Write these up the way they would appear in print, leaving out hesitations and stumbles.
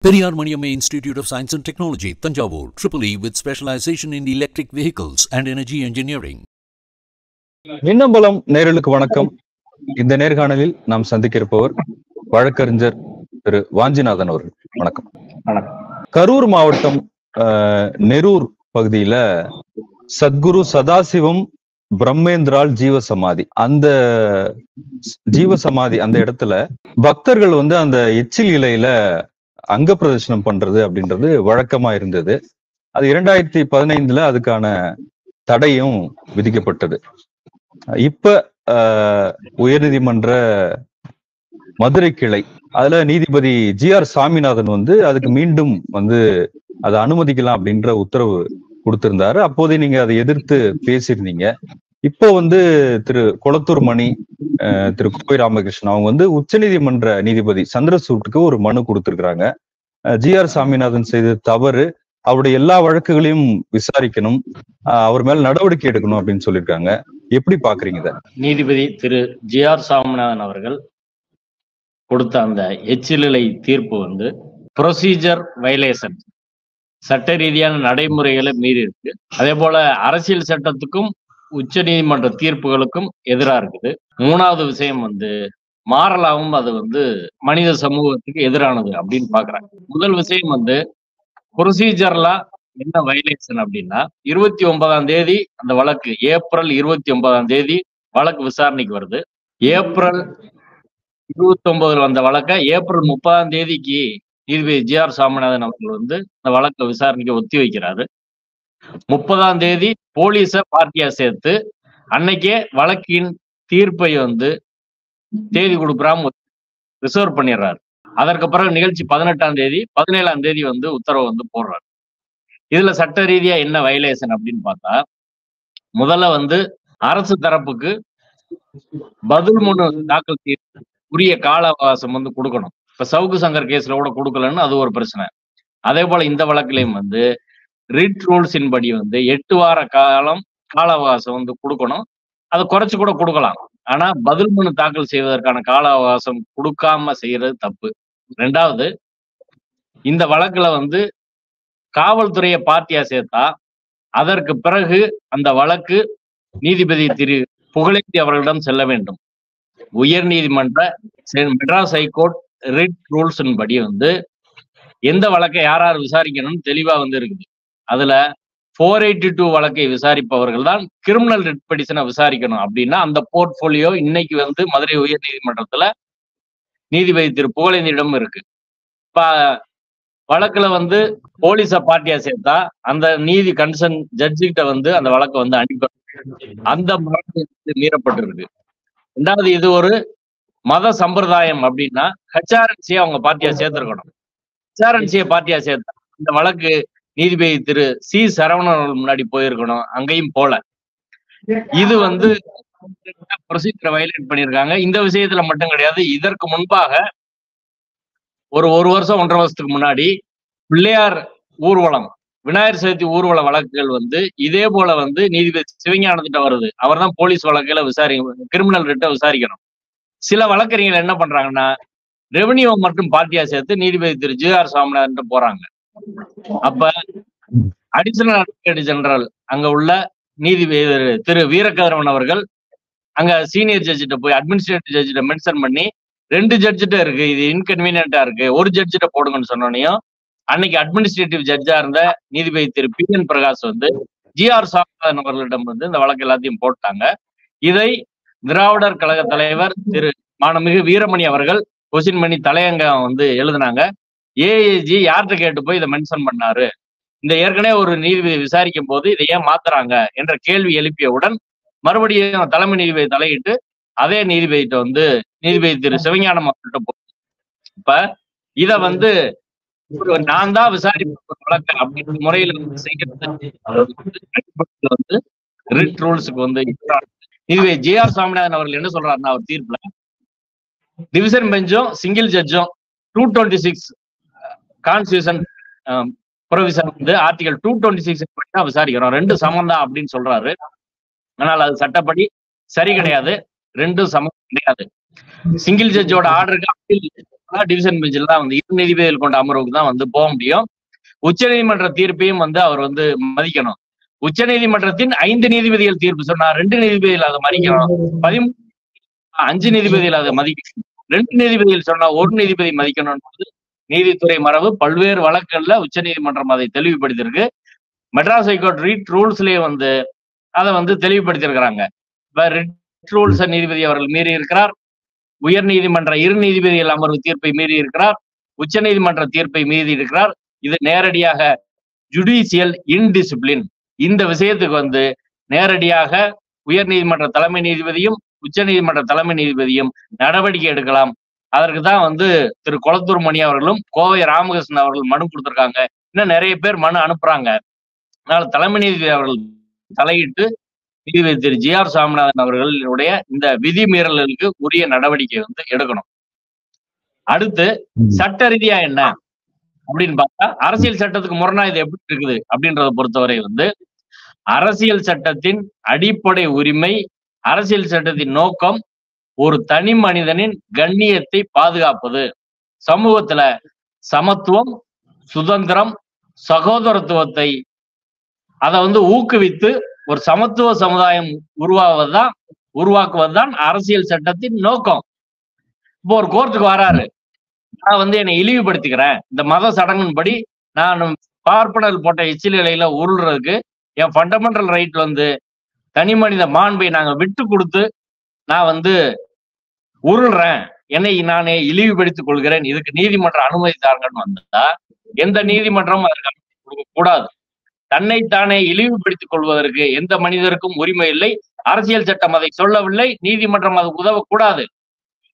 Periyar Maniamma Institute of Science and Technology, Tanjavur, EEE with specialization in electric vehicles and energy engineering. Minnambalam நேயர்களுக்கு வணக்கம். இந்த நேர்காணலில் நாம் சந்திக்க இருப்பவர் வழக்கறிஞர் திரு வாஞ்சிநாதன் அவர்கள். வணக்கம். கரூர் மாவட்டம் நெரூர் பகுதியில சத்குரு சதாசிவம் பிரம்மேந்திரால் ஜீவசமாதி, அந்த ஜீவசமாதி அந்த இடத்துல பக்தர்கள் அந்த எச்சில் இலையில அங்க பிரதர்சனம் பண்றது அப்படின்றது வழக்கமா இருந்தது. அது 2015 அதுக்கான தடையும் விதிக்கப்பட்டது. இப்ப உயர்நீதிமன்ற மதுரை கிளை அதுல நீதிபதி GR சாமிநாதன் அதுக்கு மீண்டும் அதை அனுமதிக்கலாம் அப்படின்ற உத்தரவு கொடுத்திருந்தாரு. அப்போதே நீங்க அதை எதிர்த்து பேசியிருந்தீங்க. இப்போ திரு கொளத்தூர் மணி, திரு கோவை ராமகிருஷ்ணன் அவங்க உச்சநீதிமன்ற நீதிபதி சந்திரசூட்டுக்கு ஒரு மனு கொடுத்திருக்கிறாங்க. GR சாமிநாதன் செய்த தவறு, அவருடைய எல்லா வழக்குகளையும் விசாரிக்கணும், அவர் மேல நடவடிக்கை எடுக்கணும் அப்படின்னு சொல்லியிருக்காங்க. எப்படி பாக்குறீங்க? நீதிபதி திரு GR சாமிநாதன் அவர்கள் கொடுத்த அந்த எச்சிலை தீர்ப்பு ப்ரொசீஜர் வயலேஷன், சட்ட ரீதியான நடைமுறைகளை மீறி இருக்கு. அதே போல அரசியல் சட்டத்துக்கும் உச்ச நீதிமன்ற தீர்ப்புகளுக்கும் எதிராக இருக்குது. மூணாவது விஷயம் மாறலாவும் அது மனித சமூகத்துக்கு எதிரானது அப்படின்னு பாக்குறாங்க. முதல் விஷயம் ப்ரொசீஜர்லா என்ன வயலேஷன் அப்படின்னா, 29ஆம் தேதி அந்த வழக்கு, ஏப்ரல் 29ஆம் தேதி வழக்கு விசாரணைக்கு வருது. ஏப்ரல் 29 வந்த வழக்க ஏப்ரல் 30ஆம் தேதிக்கு நீதிபதி GR சாமிநாதன் அவர்கள் இந்த வழக்கை விசாரணைக்கு ஒத்தி வைக்கிறாரு. 30ஆம் தேதி போலீஸ பார்ட்டியா சேர்த்து அன்னைக்கே வழக்கின் தீர்ப்பை தேதி கொடுக்குறாம ரிசர்வ் பண்ணிடுறாரு. அதற்கு பிறகு நிகழ்ச்சி 18ஆம் தேதி 17ஆம் தேதி உத்தரவு போடுறாரு. இதுல சட்ட ரீதியா என்ன வயலேஷன் அப்படின்னு பார்த்தா, முதல்ல அரசு தரப்புக்கு பதில் மனு தாக்கல் செய்ய உரிய கால அவகாசம் கொடுக்கணும். இப்ப சவுக்கு சங்கர் கேஸ்ல கூட கொடுக்கலன்னு அது ஒரு பிரச்சனை. அதே போல இந்த வழக்கிலையும் ரிட் ரூல்ஸின் படி 8 வார காலம் கால அவகாசம் கொடுக்கணும். அதை குறைச்சு கூட கொடுக்கலாம். ஆனா பதில் மனு தாக்கல் செய்வதற்கான கால அவகாசம் கொடுக்காம செய்யறது தப்பு. ரெண்டாவது, இந்த வழக்குல காவல்துறையை பார்ட்டியா சேர்த்தா அதற்கு பிறகு அந்த வழக்கு நீதிபதி திரு புகழேந்தி அவர்களிடம் செல்ல வேண்டும். உயர் நீதிமன்ற மெட்ராஸ் ஹைகோர்ட் ரிட் ரூல்ஸ் படி எந்த வழக்கை யார் யார் விசாரிக்கணும்னு தெளிவா இருக்குது. அதுல 482 வழக்கை விசாரிப்பவர்கள் தான் கிரிமினல் ரிட் பெட்டிஷனை விசாரிக்கணும். அப்படின்னா அந்த போர்ட்போலியோ இன்னைக்கு மதுரை உயர் நீதிமன்றத்துல நீதிபதி திரு புகழேந்தியிடம் இருக்கு. இப்ப வழக்குல போலீஸ பார்ட்டியா சேர்த்தா அந்த நீதி கன்சர்ன் ஜட்ஜு கிட்ட அந்த வழக்கை அனுப்ப அந்த வழக்கு மீறப்பட்டிருக்கு. ரெண்டாவது, இது ஒரு மத சம்பிரதாயம் அப்படின்னா HRNC அவங்க பார்ட்டியா சேர்த்திருக்கணும். HRNC பார்ட்டியா சேர்த்தா இந்த வழக்கு நீதிபதி திரு C சரவணன் முன்னாடி போயிருக்கணும். அங்கேயும் போல. இது ப்ரொசீஜரை வயலேட் பண்ணியிருக்காங்க. இந்த விஷயத்துல மட்டும் கிடையாது. இதற்கு முன்பாக ஒரு வருஷம் 1.5 வருஷத்துக்கு முன்னாடி பிள்ளையார் ஊர்வலம், விநாயகர் சதுர்த்தி ஊர்வல வழக்குகள் இதே போல நீதிபதி சிவஞானத்திட்ட வருது. அவர் தான் போலீஸ் வழக்குல கிரிமினல் ரிட்ட விசாரிக்கணும். சில வழக்கறிஞர்கள் என்ன பண்றாங்கன்னா, ரெவன்யூ மட்டும் பார்ட்டியா சேர்த்து நீதிபதி திரு GR சாமிநாதன் போறாங்க. அப்ப அடிஷனல் அட்வொகேட் ஜெனரல் அங்க உள்ள நீதிபதி திரு வீரகதிரவன் அவர்கள் அங்க சீனியர் ஜட்ஜிட்ட போய் அட்மினிஸ்ட்ரேட்டிவ் ஜட்ஜிட்ட மென்ஷன் பண்ணி 2 ஜட்ஜிட்ட இருக்கு, இது இன்கன்வீனியன்டா இருக்கு, ஒரு ஜட்ஜிட்ட போடுங்கன்னு சொன்னோனையும் அன்னைக்கு அட்மினிஸ்ட்ரேட்டிவ் ஜட்ஜா இருந்த நீதிபதி திரு PN பிரகாஷ் GR சாமிநாதன் அவர்களிடம் இந்த வழக்கு எல்லாத்தையும் போட்டாங்க. இதை திராவிடர் கழக தலைவர் திரு மாண்புமிகு வீரமணி அவர்கள் கொஸ்டின் பண்ணி தலையங்கம் எழுதினாங்க. AAG யார்கிட்ட கேட்டு போய் இதை மென்ஷன் பண்ணாரு, இந்த ஏற்கனவே ஒரு நீதிபதி விசாரிக்கும் போது இதை ஏன் மாத்துறாங்க என்ற கேள்வி எழுப்பியவுடன் மறுபடியும் தலைமை நீதிபதி தலையிட்டு அதே நீதிபதிட்ட நீதிபதி திரு சிவஞானம் அவர்கிட்ட போய், இப்ப இத நான் தான் விசாரிப்பு வழக்கு அப்படின்ற முறையில செய்யறது ரிட் ரூல்ஸுக்கு நீதிபதி GR சாமிநாதன் அவர்கள் என்ன சொல்றாருன்னா, அவர் தீர்ப்புல டிவிஷன் பெஞ்சும் சிங்கிள் ஜட்ஜும் 226 கான்ஸ்டியூஷன் ப்ரொவிஷன் ஆர்டிகல் 226 விசாரிக்கிறோம், 2 சமம் தான் அப்படின்னு சொல்றாரு. ஆனால் அது சட்டப்படி சரி கிடையாது, 2 சமம் கிடையாது. சிங்கிள் ஜட்ஜோட ஆர்டருக்கு அப்பீல் டிவிஷன் பெஞ்சில் தான் வந்து 2 நீதிபதிகள் கொண்ட அமர்வுக்கு தான் வந்து போக முடியும். உச்ச நீதிமன்ற தீர்ப்பையும் வந்து அவர் வந்து மதிக்கணும். உச்ச நீதிமன்றத்தின் 5 நீதிபதிகள் தீர்ப்பு சொன்னா 2 நீதிபதிகள் அதை மதிக்கணும். 5 நீதிபதிகள் அதை மதிக்கணும். 2 நீதிபதிகள் சொன்னா 1 நீதிபதி மதிக்கணும். நீதித்துறை மரபு பல்வேறு வழக்குகள்ல உச்ச நீதிமன்றம் அதை தெளிவுபடுத்தியிருக்கு. மெட்ராஸ் ஹைகோர்ட் ரிட் ரூல்ஸ்லயே வந்து அதை வந்து தெளிவுபடுத்தியிருக்கிறாங்க. இப்ப ரிட் ரூல்ஸ் நீதிபதி அவர்கள் மீறி இருக்கிறார். உயர் நீதிமன்ற 2 நீதிபதிகள் அமர்வு தீர்ப்பை மீறி இருக்கிறார். உச்ச நீதிமன்ற தீர்ப்பை மீறி இருக்கிறார். இது நேரடியாக ஜுடிஷியல் இன்டிசிப்ளின். இந்த விஷயத்துக்கு வந்து நேரடியாக உயர் நீதிமன்ற தலைமை நீதிபதியும் உச்ச நீதிமன்ற தலைமை நீதிபதியும் நடவடிக்கை எடுக்கலாம். அதற்கு தான் வந்து திரு கொளத்தூர் மணி அவர்களும் கோவை ராமகிருஷ்ணன் அவர்கள் மனு கொடுத்திருக்காங்க. இன்னும் நிறைய பேர் மனு அனுப்புறாங்க. அதனால தலைமை நீதிபதி அவர்கள் தலையிட்டு நீதிபதி திரு ஜி.ஆர். சாமிநாதன் அவர்களுடைய இந்த விதிமீறல்களுக்கு உரிய நடவடிக்கை வந்து எடுக்கணும். அடுத்து சட்ட ரீதியா என்ன அப்படின்னு பார்த்தா, அரசியல் சட்டத்துக்கு முரணா இது எப்படி இருக்குது அப்படின்றத பொறுத்தவரை வந்து அரசியல் சட்டத்தின் அடிப்படை உரிமை, அரசியல் சட்டத்தின் நோக்கம் ஒரு தனி மனிதனின் கண்ணியத்தை பாதுகாப்பது, சமூகத்துல சமத்துவம், சுதந்திரம், சகோதரத்துவத்தை அதை வந்து ஊக்குவித்து ஒரு சமத்துவ சமுதாயம் உருவாக்குவதுதான் அரசியல் சட்டத்தின் நோக்கம். இப்போ ஒரு கோர்ட்டுக்கு வராரு, நான் வந்து என்னை இழிவுபடுத்திக்கிறேன், இந்த மத சடங்கின்படி நான் பார்ப்பனர் போட்ட எச்சிலையில உருள்றதுக்கு என் ஃபண்டமெண்டல் ரைட் வந்து தனி மனித மாண்பை நாங்க விட்டு கொடுத்து நான் வந்து உருள்றேன், என்னை நானே இழிவுபடுத்திக் கொள்கிறேன், இதுக்கு நீதிமன்றம் அனுமதி தாங்கன்னு வந்தா எந்த நீதிமன்றமும் அதற்கு அனுமதி கொடுக்க கூடாது. தன்னைத்தானே இழிவுபடுத்திக் கொள்வதற்கு எந்த மனிதருக்கும் உரிமை இல்லை. அரசியல் சட்டம் அதை சொல்லவில்லை, நீதிமன்றம் அது உதவக்கூடாது.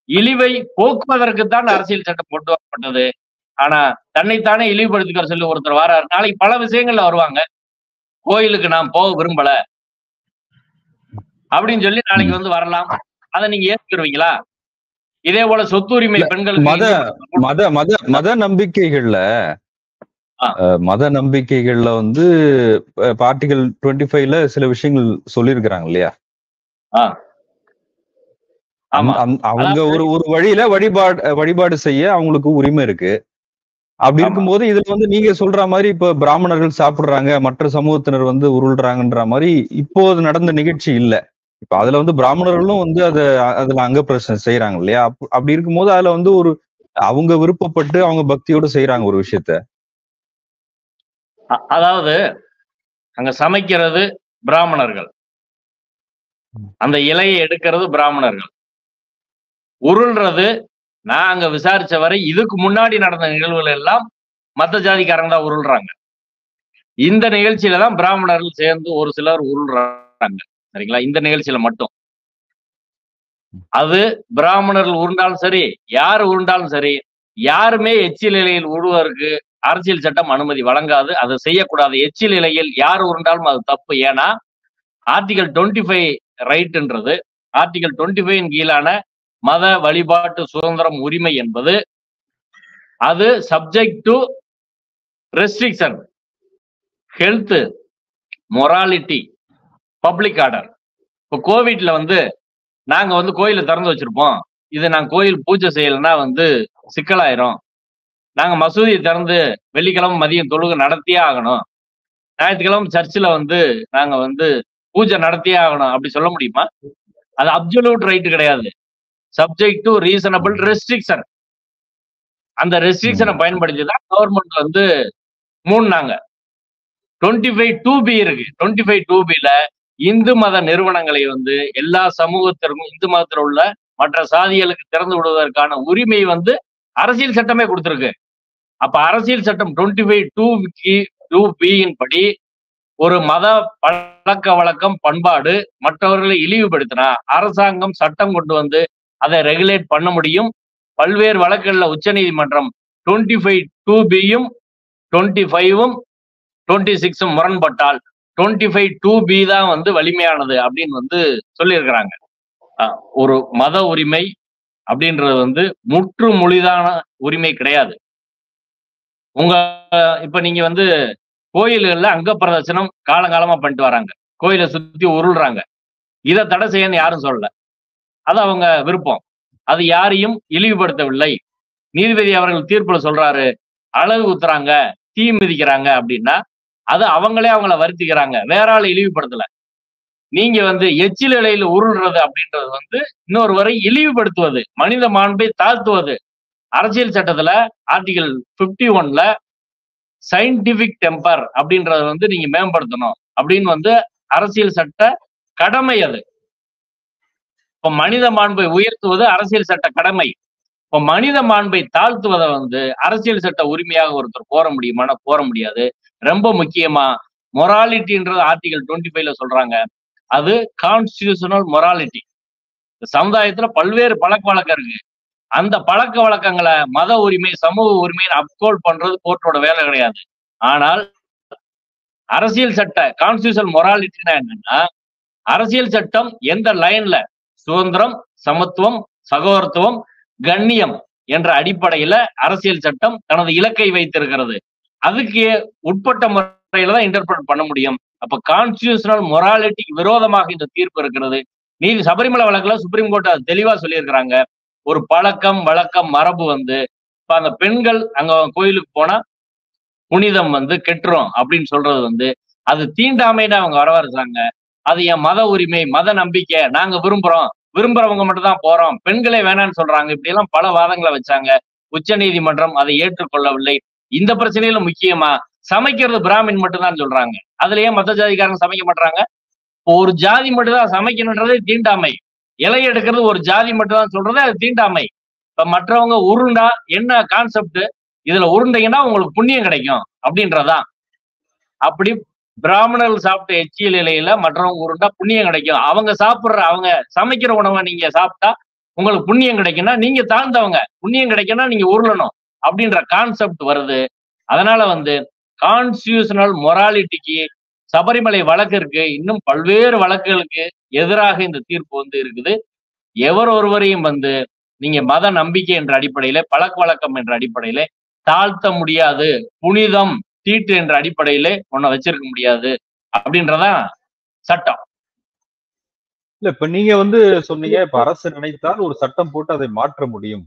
இழிவை போக்குவதற்குத்தான் அரசியல் சட்டம் கொண்டு வரப்பட்டது. ஆனா தன்னைத்தானே இழிவுபடுத்திக்கிற சொல்லி ஒருத்தர் வராரு, நாளைக்கு பல விஷயங்கள்ல வருவாங்க, கோயிலுக்கு நான் போக விரும்பல அப்படின்னு சொல்லி நாளைக்கு வந்து வரலாம். அதை நீங்க ஏற்றுக்குருவீங்களா? இதே போல சொத்துரிமை பெண்கள் மத நம்பிக்கைகள்ல வந்து ஆர்டிகல் 25ல சில விஷயங்கள் சொல்லியிருக்கிறாங்க இல்லையா? அவங்க ஒரு வழியில வழிபாடு செய்ய அவங்களுக்கு உரிமை இருக்கு. அப்படி இருக்கும்போது இதுல வந்து நீங்க சொல்ற மாதிரி இப்ப பிராமணர்கள் சாப்பிடுறாங்க, மற்ற சமூகத்தினர் வந்து உருள்றாங்கன்ற மாதிரி இப்போது நடந்த நிகழ்ச்சி இல்ல. இப்ப அதுல வந்து பிராமணர்களும் வந்து அதுல அங்க பிரச்சனை செய்யறாங்க இல்லையா? அப்படி இருக்கும்போது அதுல வந்து ஒரு அவங்க விருப்பப்பட்டு அவங்க பக்தியோட செய்யறாங்க ஒரு விஷயத்த. அதாவது அங்க சமைக்கிறது பிராமணர்கள், அந்த இலையை எடுக்கிறது பிராமணர்கள், உருள்றது நான் அங்க விசாரிச்ச வரை இதுக்கு முன்னாடி நடந்த நிகழ்வுகள் எல்லாம் மத்த ஜாதிக்காரங்க தான் உருள்றாங்க. இந்த நிகழ்ச்சியில தான் பிராமணர்கள் சேர்ந்து ஒரு சிலர் உருள்றாங்க, சரிங்களா? இந்த நிகழ்ச்சியில மட்டும் அது பிராமணர்கள் உருண்டாலும் சரி, யார் உருண்டாலும் சரி, யாருமே எச்சில் இலையில் உருவதற்கு அரசியல் சட்டம் அனுமதி வழங்காது. அதை செய்யக்கூடாது. எச்சில் இலையில் யார் உருண்டாலும் அது தப்பு. ஏன்னா ஆர்டிகல் 25 ரைட்ன்றது ஆர்டிகல் 25 கீழான மத வழிபாட்டு சுதந்திரம் உரிமை என்பது அது subject to restriction, health, morality, public order. இப்போ கோவிட்ல வந்து நாங்க வந்து கோயிலை திறந்து வச்சிருப்போம், இது நாங்க கோயில் பூஜை செய்யலைன்னா வந்து சிக்கலாயிரும், நாங்க மசூதியை திறந்து வெள்ளிக்கிழமை மதியம் தொழுகை நடத்தியே ஆகணும், ஞாயிற்றுக்கிழமை சர்ச்சில் வந்து நாங்க வந்து பூஜை நடத்தியே ஆகணும் அப்படி சொல்ல முடியுமா? அது அப்சல்யூட் ரைட் கிடையாது. Subject to reasonable restriction. அந்த ரெஸ்ட்ரிக்ஷனை பயன்படுத்தி தான் கவர்மெண்ட் வந்து மூணுனாங்க. 25(2)B இருக்கு. 25(2)B இந்து மத நிறுவனங்களை வந்து எல்லா சமூகத்திற்கும், இந்து மதத்தில் உள்ள மற்ற சாதிகளுக்கு திறந்து விடுவதற்கான உரிமை வந்து அரசியல் சட்டமே கொடுத்திருக்கு. அப்ப அரசியல் சட்டம் 25(2)B படி ஒரு மத பழக்க வழக்கம், பண்பாடு மற்றவர்களை இழிவுபடுத்தினா அரசாங்கம் சட்டம் கொண்டு வந்து அதை ரெகுலேட் பண்ண முடியும். பல்வேறு வழக்குகள்ல உச்ச நீதிமன்றம் 25(2)B-யும் 25-ம் 26-ம் முரண்பட்டால் 25(2)B தான் வந்து வலிமையானது அப்படின்னு வந்து சொல்லியிருக்கிறாங்க. ஒரு மத உரிமை அப்படின்றது வந்து முற்று முழுதான உரிமை கிடையாது. இப்ப நீங்க வந்து கோயில்கள்ல அங்க பிரதர்சனம் காலங்காலமா பண்ணிட்டு வராங்க, கோயிலை சுத்தி உருள்றாங்க, இதை தடை செய்யன்னு யாரும் சொல்லல, அது அவங்க விருப்பம், அது யாரையும் இழிவுபடுத்தவில்லை. நீதிபதி அவர்கள் தீர்ப்புல சொல்றாரு, அழகு குத்துறாங்க, தீ மிதிக்கிறாங்க அப்படின்னா அது அவங்களே அவங்கள வருத்திக்கிறாங்க, வேற ஆள் இழிவுபடுத்தல. நீங்க எச்சில் இலையில உருள்றது அப்படின்றது இன்னொருவரை இழிவுபடுத்துவது, மனித மாண்பை தாழ்த்துவது. அரசியல் சட்டத்துல ஆர்டிகல் 51ல சயின்டிபிக் டெம்பர் அப்படின்றத நீங்க மேம்படுத்தணும் அப்படின்னு அரசியல் சட்ட கடமை அது. இப்ப மனித மாண்பை உயர்த்துவது அரசியல் சட்ட கடமை. இப்ப மனித மாண்பை தாழ்த்துவதை அரசியல் சட்ட உரிமையாக ஒருத்தர் கோர முடியுமானா கோர முடியாது. ரொம்ப முக்கியமா மொராலிட்டின்றது ஆர்டிகல் 25ல சொல்றாங்க. அது கான்ஸ்டிடியூஷனல் மொராலிட்டி. சமுதாயத்துல பல்வேறு பழக்க வழக்கம் இருக்கு. அந்த பழக்க வழக்கங்களை மத உரிமை, சமூக உரிமையை அப்கோல்ட் பண்றது கோர்ட்டோட வேலை கிடையாது. ஆனால் அரசியல் சட்ட கான்ஸ்டிடியூஷனல் மொராலிட்டினா என்னன்னா, அரசியல் சட்டம் எந்த லைன்ல சுதந்திரம், சமத்துவம், சகோதரத்துவம், கண்ணியம் என்ற அடிப்படையில அரசியல் சட்டம் தனது இலக்கை வைத்திருக்கிறது. அதுக்கு உட்பட்ட முறையில தான் இன்டர்பிரட் பண்ண முடியும். அப்ப கான்ஸ்டிடியூஷனல் மொராலிட்டிக்கு விரோதமாக இந்த தீர்ப்பு இருக்கிறது. நீதி சபரிமலை வழக்குல சுப்ரீம் கோர்ட் அது தெளிவா சொல்லியிருக்கிறாங்க. ஒரு பழக்கம், வழக்கம், மரபு இப்ப அந்த பெண்கள் அங்க கோயிலுக்கு போனா புனிதம் கெட்டுரும் அப்படின்னு சொல்றது அது தீண்டாமைன்னு அவங்க வரவழைச்சாங்க. அது என் மத உரிமை, மத நம்பிக்கை, நாங்க விரும்புறவங்க மட்டும் தான் போறோம், பெண்களே வேணான்னு சொல்றாங்க. இப்படி எல்லாம் பல வாதங்களை வச்சாங்க. உச்ச நீதிமன்றம் அதை ஏற்றுக்கொள்ளவில்லை. இந்த பிரச்சனையில முக்கியமா சமைக்கிறது பிராமின் மட்டும் தான் சொல்றாங்க. அதுலயே மத்த ஜாதிக்காரங்க சமைக்க மாட்டாங்க. ஒரு ஜாதி மட்டும் தான் சமைக்கணுன்றதே தீண்டாமை. இலை எடுக்கிறது ஒரு ஜாதி மட்டும் தான் சொல்றது அது தீண்டாமை. இப்ப மற்றவங்க உருண்டா என்ன கான்செப்ட், இதுல உருண்டைங்கன்னா உங்களுக்கு புண்ணியம் கிடைக்கும் அப்படின்றதான். அப்படி பிராமணர்கள் சாப்பிட்ட எச்சியல் இலையில மற்றவங்க உருண்டா புண்ணியம் கிடைக்கும். அவங்க சமைக்கிற உணவை நீங்க சாப்பிட்டா உங்களுக்கு புண்ணியம் கிடைக்கும்னா நீங்க தாழ்ந்தவங்க, புண்ணியம் கிடைக்கும்னா நீங்க உருளணும் அப்படின்ற கான்செப்ட் வருது. அதனால கான்ஸ்டிடியூஷனல் மொராலிட்டிக்கு சபரிமலை வழக்கு இருக்கு, இன்னும் பல்வேறு வழக்குகளுக்கு எதிராக இந்த தீர்ப்பு இருக்குது. எவர் ஒருவரையும் நீங்க மத நம்பிக்கை என்ற அடிப்படையில, பழக்க வழக்கம் என்ற அடிப்படையில தாழ்த்த முடியாது, புனிதம், தீட்டு என்ற அடிப்படையில ஒன்ன வச்சிருக்க முடியாது அப்படின்றதான் சட்டம். இல்ல இப்ப நீங்க சொன்னீங்க, இப்ப அரசு நினைத்தால் ஒரு சட்டம் போட்டு அதை மாற்ற முடியும்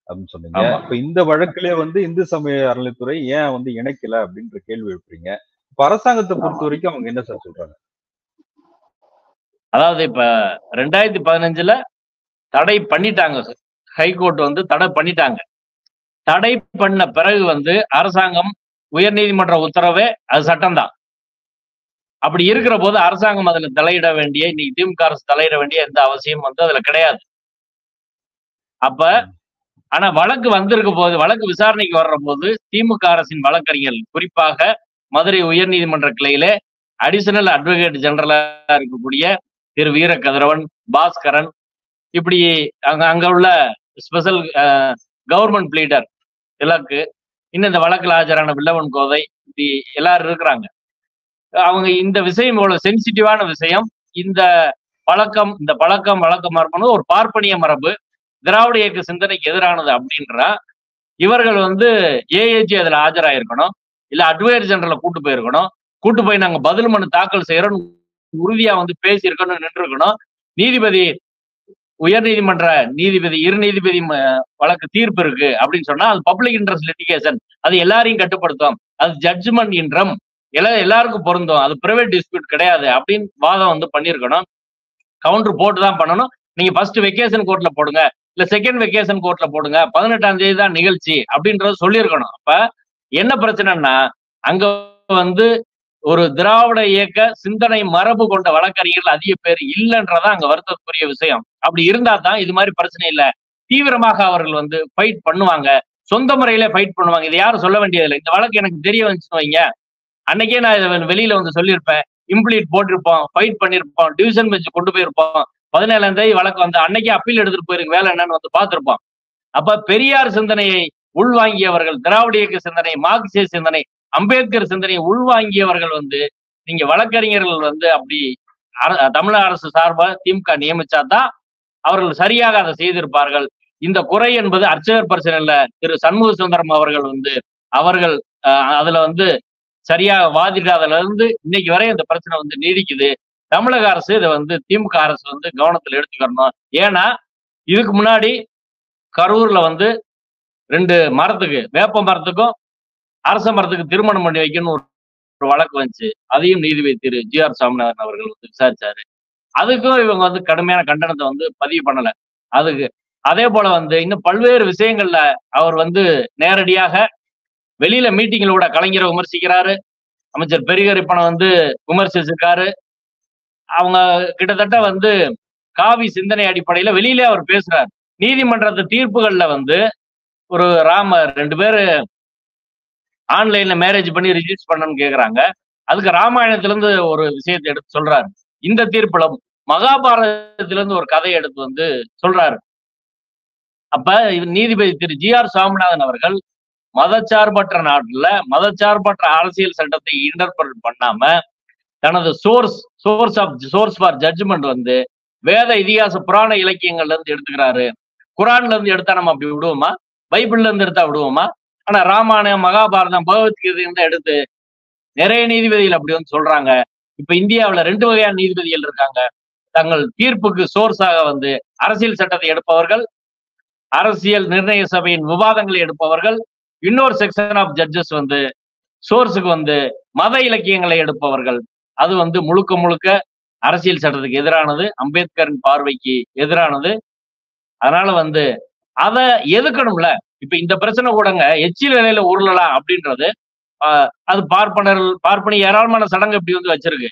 அப்படின்னு சொன்னீங்க. இப்ப இந்த வழக்கிலே இந்து சமய அறநிலைத்துறை ஏன் இணைக்கல அப்படின்ற கேள்வி எழுப்புறீங்க. இப்ப அரசாங்கத்தை பொறுத்த வரைக்கும் அவங்க என்ன சார் சொல்றாங்க? அதாவது இப்ப 2015ல தடை பண்ணிட்டாங்க. ஹைகோர்ட் தடை பண்ணிட்டாங்க. தடை பண்ண பிறகு அரசாங்கம் உயர்நீதிமன்ற உத்தரவே அது சட்டம் தான். அப்படி இருக்கிற போது அரசாங்கம் அதுல தலையிட வேண்டிய, இன்னைக்கு திமுக அரசு தலையிட வேண்டிய எந்த அவசியம் அதுல கிடையாது. அப்ப ஆனா வழக்கு வழக்கு விசாரணைக்கு வர்ற போது திமுக அரசின் வழக்கறிஞர்கள், குறிப்பாக மதுரை உயர்நீதிமன்ற கிளையில அடிஷனல் அட்வொகேட் ஜெனரலா இருக்கக்கூடிய திரு வீர கதிரவன், பாஸ்கரன், இப்படி அங்க உள்ள ஸ்பெஷல் கவர்மெண்ட் பிளீடர் இலக்கு, இன்னும் இந்த வழக்கில் ஆஜரான வில்லவன் கோதை, இப்படி எல்லாரும் இருக்கிறாங்க. அவங்க இந்த விஷயம் இவ்வளவு சென்சிட்டிவான விஷயம், இந்த பழக்கம் வழக்க மரபு ஒரு பார்ப்பனிய மரபு, திராவிட இயக்க சிந்தனைக்கு எதிரானது அப்படின்றா இவர்கள் ஏஏஜி அதுல ஆஜராயிருக்கணும், இல்ல அட்வொகேட் ஜெனரலை கூட்டு போயிருக்கணும். கூட்டு போய் நாங்க பதில் மனு தாக்கல் செய்யறோம் உறுதியா பேசியிருக்கணும், நின்று இருக்கணும். நீதிபதி, உயர்நீதிமன்ற நீதிபதி, இரு நீதிபதி வழக்கு தீர்ப்பு இருக்கு அப்படின்னு சொன்னா அது பப்ளிக் இன்ட்ரெஸ்ட் லிட்டிகேஷன், அது எல்லாரையும் கட்டுப்படுத்தும், அது ஜட்ஜ்மெண்ட் இன்றம், எல்லாருக்கும் பொருந்தும், அது பிரைவேட் டிஸ்பியூட் கிடையாது அப்படின்னு வாதம் பண்ணிருக்கணும். கவுண்டர் போட்டு தான் பண்ணணும். நீங்க ஃபர்ஸ்ட் வெக்கேஷன் கோர்ட்ல போடுங்க, இல்ல செகண்ட் வெக்கேஷன் கோர்ட்ல போடுங்க, 18ஆம் தேதி தான் நிகழ்ச்சி அப்படின்றத சொல்லியிருக்கணும். அப்ப என்ன பிரச்சனைன்னா, அங்க ஒரு திராவிட இயக்க சிந்தனை மரபு கொண்ட வழக்கறிஞர்கள் அதிக பேர் இல்லைன்றதா அங்க வருத்தத்துக்குரிய விஷயம். அப்படி இருந்தா தான் இது மாதிரி பிரச்சனை இல்லை. தீவிரமாக அவர்கள் ஃபைட் பண்ணுவாங்க, சொந்த முறையில ஃபைட் பண்ணுவாங்க. இது யாரும் சொல்ல வேண்டியதில்லை. இந்த வழக்கு எனக்கு தெரிய வந்துச்சுன்னு வைங்க, அன்னைக்கே நான் இதை வெளியில சொல்லியிருப்பேன், இம்ப்ளீட் போட்டிருப்போம், ஃபைட் பண்ணிருப்போம், டிவிஷன் பெஞ்ச் கொண்டு போயிருப்போம், 17ஆம் தேதி வழக்கு அன்னைக்கே அப்பீல் எடுத்துட்டு போயிருக்கு, வேலை என்னன்னு பார்த்திருப்போம். அப்ப பெரியார் சிந்தனையை உள்வாங்கியவர்கள், திராவிட இயக்க சிந்தனை, மார்க்சிய சிந்தனை, அம்பேத்கர் சிந்தனையை உள்வாங்கியவர்கள் நீங்க வழக்கறிஞர்கள் அப்படி தமிழக அரசு சார்பாக திமுக நியமிச்சாதான் அவர்கள் சரியாக அதை செய்திருப்பார்கள். இந்த குறை என்பது அர்ச்சகர் பிரச்சனை இல்ல, திரு சண்முக சுந்தரம் அவர்கள் அவர்கள் அதுல சரியாக வாதிடாதல இருந்து இன்னைக்கு வரை இந்த பிரச்சனை நீடிக்குது. தமிழக அரசு இதை திமுக அரசு கவனத்தில் எடுத்துக்கணும். ஏன்னா இதுக்கு முன்னாடி கரூர்ல 2 மரத்துக்கு, வேப்ப மரத்துக்கும் அரச மரத்துக்கு திருமணம் பண்ணி வைக்கணும்னு ஒரு வழக்கு வந்துச்சு. அதையும் நீதிபதி திரு ஜி.ஆர். சாமிநாதன் அவர்கள் வந்து விசாரிச்சாரு. அதுக்கும் இவங்க வந்து கடுமையான கண்டனத்தை வந்து பதிவு பண்ணல. அதுக்கு அதே போல வந்து இன்னும் பல்வேறு விஷயங்கள்ல அவர் வந்து நேரடியாக வெளியில மீட்டிங்ல கூட கலைஞரை விமர்சிக்கிறாரு. அமைச்சர் பெரியகருப்பனை வந்து விமர்சிச்சிருக்காரு. அவங்க கிட்டத்தட்ட வந்து காவி சிந்தனை அடிப்படையில வெளியிலே அவர் பேசுறாரு. நீதிமன்றத்து தீர்ப்புகள்ல வந்து ஒரு 2 பேரு ஆன்லைன்ல மேரேஜ் பண்ணி ரிஜிஸ்டர் பண்ணணும்னு கேக்குறாங்க. அதுக்கு ராமாயணத்துல இருந்து ஒரு விஷயத்தை எடுத்து சொல்றாரு. இந்த தீர்ப்புல மகாபாரதத்துல இருந்து ஒரு கதையை எடுத்து வந்து சொல்றாரு. அப்ப நீதிபதி திரு ஜி.ஆர். சாமிநாதன் அவர்கள் மதச்சார்பற்ற நாட்டுல மதச்சார்பற்ற அரசியல் சட்டத்தை இன்டர்பிரட் பண்ணாம தனது சோர்ஸ் ஃபார் ஜட்ஜ்மெண்ட் வந்து வேத இதிகாச புராண இலக்கியங்கள்ல இருந்து எடுத்துக்கிறாரு. குரான்ல இருந்து எடுத்தா நம்ம அப்படி விடுவோமா? பைபிள்ல இருந்து எடுத்தா விடுவோமா? ஆனா ராமாயணம், மகாபாரதம், பகவத்கீதை எடுத்து நிறைய நீதிபதிகள் அப்படி வந்து சொல்றாங்க. இப்ப இந்தியாவுல 2 வகையான நீதிபதிகள் இருக்காங்க. தங்கள் தீர்ப்புக்கு சோர்ஸாக வந்து அரசியல் சட்டத்தை எடுப்பவர்கள், அரசியல் நிர்ணய சபையின் விவாதங்களை எடுப்பவர்கள். இன்னொரு செக்ஷன் ஆஃப் ஜட்ஜஸ் வந்து சோர்ஸுக்கு வந்து மத இலக்கியங்களை எடுப்பவர்கள். அது வந்து முழுக்க முழுக்க அரசியல் சட்டத்துக்கு எதிரானது, அம்பேத்கரின் பார்வைக்கு எதிரானது. அதனால வந்து அதை எதுக்கணும்ல. இப்ப இந்த பிரச்சனை கூடங்க எச்சில் நிலையில உருளலாம் அப்படின்றது அது பார்ப்பனி ஏராளமான சடங்கு இப்படி வந்து வச்சிருக்கு.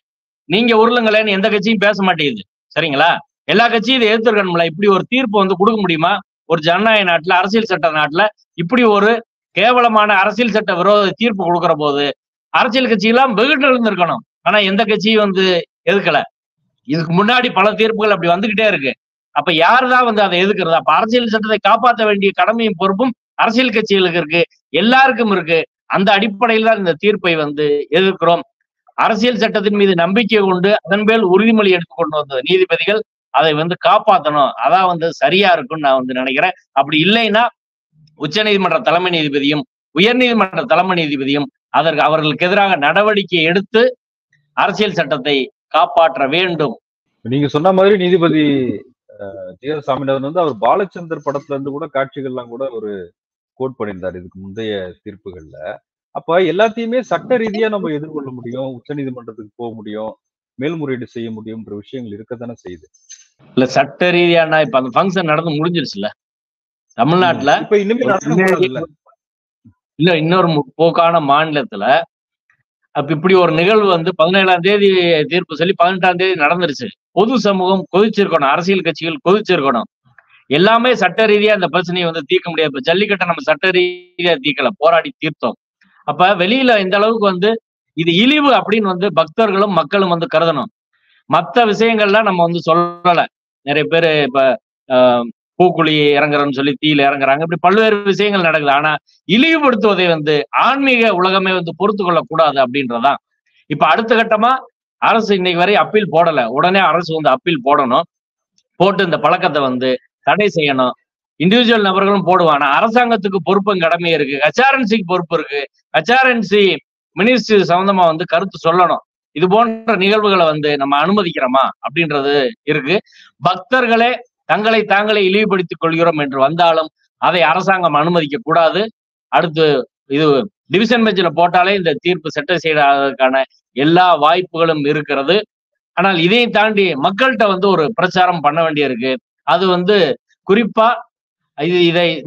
நீங்க உருளுங்களேன்னு எந்த கட்சியும் பேச மாட்டேங்குது. சரிங்களா? எல்லா கட்சியும் இதை எதிர்க்கணும்ல. இப்படி ஒரு தீர்ப்பு வந்து கொடுக்க முடியுமா? ஒரு ஜனநாயக நாட்டுல, அரசியல் சட்ட நாட்டுல இப்படி ஒரு கேவலமான அரசியல் சட்ட விரோத தீர்ப்பு கொடுக்கிற போது அரசியல் கட்சியெல்லாம் வெகுட்டு இருந்திருக்கணும். ஆனா எந்த கட்சியும் வந்து எதுக்கல. இதுக்கு முன்னாடி பல தீர்ப்புகள் அப்படி வந்துகிட்டே இருக்கு. அப்ப யாருதான் வந்து அதை எதுக்குறது? அப்ப அரசியல் சட்டத்தை காப்பாற்ற வேண்டிய கடமையும் பொறுப்பும் அரசியல் கட்சிகளுக்கு இருக்கு, எல்லாருக்கும் இருக்கு. அந்த அடிப்படையில் தான் இந்த தீர்ப்பை வந்து எதிர்க்கிறோம். அரசியல் சட்டத்தின் மீது நம்பிக்கை கொண்டு அதன் மேல் உறுதிமொழி எடுத்துக்கொண்டு வந்த நீதிபதிகள் அதை வந்து காப்பாற்றணும். அதான் வந்து சரியா இருக்கும்னு நான் வந்து நினைக்கிறேன். அப்படி இல்லைன்னா உச்ச நீதிமன்ற தலைமை நீதிபதியும் உயர் நீதிமன்ற தலைமை நீதிபதியும் அவர்களுக்கு எதிராக நடவடிக்கை எடுத்து அரசியல் சட்டத்தை காப்பாற்ற வேண்டும். நீங்க சொன்ன மாதிரி நீதிபதி ஜி.ஆர். சாமிநாதன் வந்து அவர் பாலச்சந்தர் படத்துல இருந்து கூட காட்சிகள்லாம் கூட ஒரு கோட் பண்ணியிருந்தார் இதுக்கு முந்தைய தீர்ப்புகள்ல. அப்ப எல்லாத்தையுமே சட்ட ரீதியா நம்ம எதிர்கொள்ள முடியும், உச்ச நீதிமன்றத்துக்கு போக முடியும், மேல்முறையீடு செய்ய முடியும்ன்ற விஷயங்கள் இருக்கத்தானே செய்யுது. இல்ல சட்ட ரீதியானா இப்ப அந்த ஃபங்க்ஷன் நடந்து முடிஞ்சிருச்சுல தமிழ்நாட்டுல. இப்ப இனிமே இல்ல இன்னொரு முற்போக்கான மாநிலத்துல அப்ப இப்படி ஒரு நிகழ்வு வந்து 17ஆம் தேதி தீர்ப்பு சொல்லி 18ஆம் தேதி நடந்துருச்சு. பொது சமூகம் கொதிச்சிருக்கணும், அரசியல் கட்சிகள் கொதிச்சிருக்கணும். எல்லாமே சட்ட ரீதியா இந்த பிரச்சனையை வந்து தீர்க்க முடியாது. இப்ப ஜல்லிக்கட்டை நம்ம சட்ட ரீதியா தீர்க்கல, போராடி தீர்த்தோம். அப்ப வெளியில இந்த அளவுக்கு வந்து இது இழிவு அப்படின்னு வந்து பக்தர்களும் மக்களும் வந்து கருதணும். மற்ற விஷயங்கள்லாம் நம்ம வந்து சொல்லல. நிறைய பேர் இப்ப பூக்குழி இறங்குறன்னு சொல்லி தீயில இறங்குறாங்க. இப்படி பல்வேறு விஷயங்கள் நடக்குது. ஆனா இழிவுபடுத்துவதை வந்து ஆன்மீக உலகமே வந்து பொறுத்து கொள்ளக்கூடாது அப்படின்றதான். இப்ப அடுத்த கட்டமா அரசு இன்னைக்கு வரை அப்பீல் போடல. உடனே அரசு வந்து அப்பீல் போடணும். போட்டு இந்த பழக்கத்தை வந்து தடை செய்யணும். இண்டிவிஜுவல் நபர்களும் போடுவாங்க. அரசாங்கத்துக்கு பொறுப்பும் கடமை இருக்கு, ஹெச்ஆர்என்சிக்கு பொறுப்பு இருக்கு. ஹெச்ஆர்என்சி மினிஸ்ட்ரி சம்பந்தமா வந்து கருத்து சொல்லணும். இது போன்ற நிகழ்வுகளை வந்து நம்ம அனுமதிக்கிறோமா அப்படின்றது இருக்கு. பக்தர்களே தங்களை தாங்களே இழிவுபடுத்திக் கொள்கிறோம் என்று வந்தாலும் அதை அரசாங்கம் அனுமதிக்க கூடாது. அடுத்து இது டிவிஷன் பெஞ்சில் போட்டாலே இந்த தீர்ப்பு சட்ட செய்வதற்கான எல்லா வாய்ப்புகளும் இருக்கிறது. ஆனால் இதை தாண்டி மக்கள்கிட்ட வந்து ஒரு பிரச்சாரம் பண்ண வேண்டியிருக்கு. அது வந்து குறிப்பா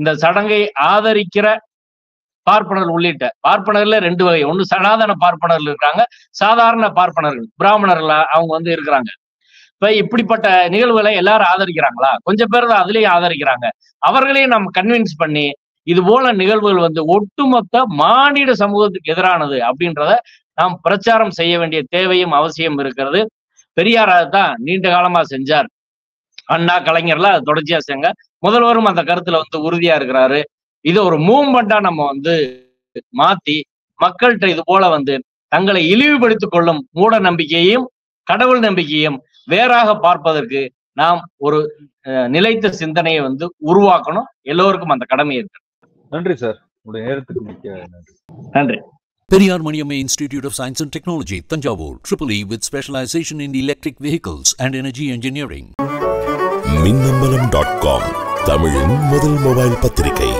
இந்த சடங்கை ஆதரிக்கிற பார்ப்பனர்கள் உள்ளிட்ட பார்ப்பனர்ல 2 வகை. ஒண்ணு சனாதன பார்ப்பனர்கள் இருக்காங்க, சாதாரண பார்ப்பனர்கள் பிராமணர்கள் அவங்க வந்து இருக்கிறாங்க. இப்ப இப்படிப்பட்ட நிகழ்வுகளை எல்லாரும் ஆதரிக்கிறாங்களா? கொஞ்சம் பேர் தான் அதுலயும் ஆதரிக்கிறாங்க. அவர்களையும் நம்ம கன்வின்ஸ் பண்ணி இது போல நிகழ்வுகள் வந்து ஒட்டுமொத்த மானிட சமூகத்துக்கு எதிரானது அப்படின்றத நாம் பிரச்சாரம் செய்ய வேண்டிய தேவையும் அவசியம் இருக்கிறது. பெரியார் தான் நீண்ட காலமா செஞ்சார். அண்ணா, கலைஞர்லாம் அதை தொடர்ச்சியா செஞ்ச முதல்வரும் அந்த கருத்துல வந்து உறுதியா இருக்கிறாரு. இது ஒரு மூவ்மெண்டா நம்ம வந்து மாத்தி மக்கள்கிட்ட இது போல வந்து தங்களை இழிவுபடுத்திக் கொள்ளும் மூட நம்பிக்கையையும் கடவுள் நம்பிக்கையும் வேறாக பார்ப்பதற்கு நாம் ஒரு நிலைத்த சிந்தனையை வந்து உருவாக்கணும். எல்லோருக்கும் அந்த கடமை இருக்கு. நன்றி சார், உங்களுடைய நேரத்துக்கு மிக்க நன்றி. நன்றி. Periyar Maniamma Institute of Science and Technology, Tanjavur, EEE with specialization in electric vehicles and energy engineering. மின்னம்பலம்.com தமிழின் முதல் மொபைல் பத்திரிகை.